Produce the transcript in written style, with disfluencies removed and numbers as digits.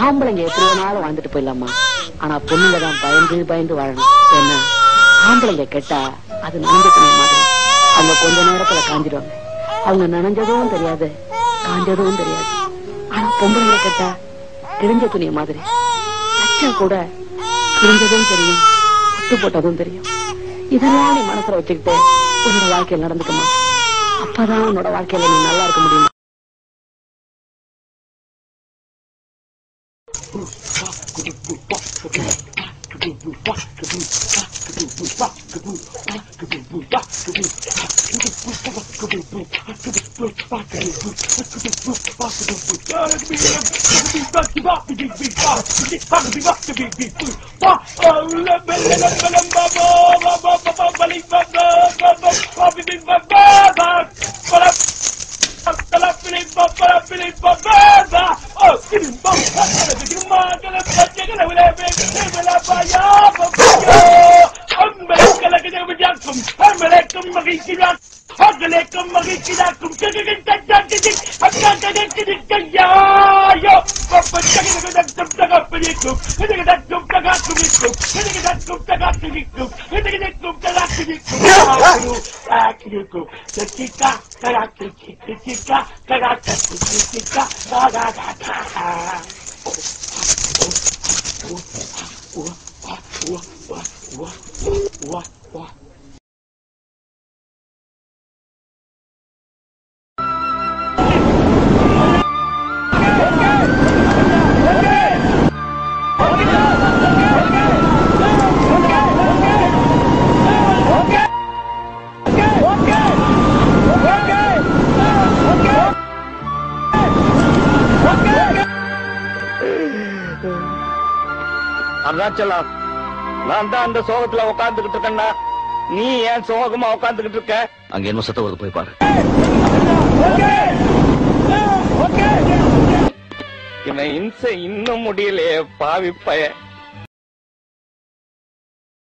ஆம்பளைங்க எப்படி வேணாலும் வாழ்ந்துட்டு போயிடலாமா, ஆனா பொண்ணுங்க தான் பயந்து பயந்து வாழணும். என்ன ஆம்பளைங்க கெட்டா அது நனைஞ்ச துணி மாதிரி, அவங்க கொஞ்ச நேரத்துல காஞ்சிடுவாங்க. அவங்க நனைஞ்சதும் தெரியாது, காஞ்சதும் தெரியாது. ஆனா பொம்பளைங்க கெட்டா கிழிஞ்ச துணிய மாதிரி, அச்சம் கூட கிழிஞ்சதும் தெரியும், ஒட்டு போட்டதும் தெரியும். இதெல்லாம் நீ மனசுல வச்சுக்கிட்டு உன்னோட வாழ்க்கையில் நடந்துக்கமா, அப்பதான் உன்னோட வாழ்க்கையில நீ நல்லா இருக்க முடியும். அருணாச்சலம், நான் தான் அந்த சோகத்துல உட்காந்துக்கிட்டு இருக்கேன்னா நீ ஏன் சோகமா உட்காந்துக்கிட்டு இருக்க? அங்க என்ன சத்தம் வருது, போய் பாரு. இவன் இம்சை இன்னும் முடியலையே பாவி பையன்.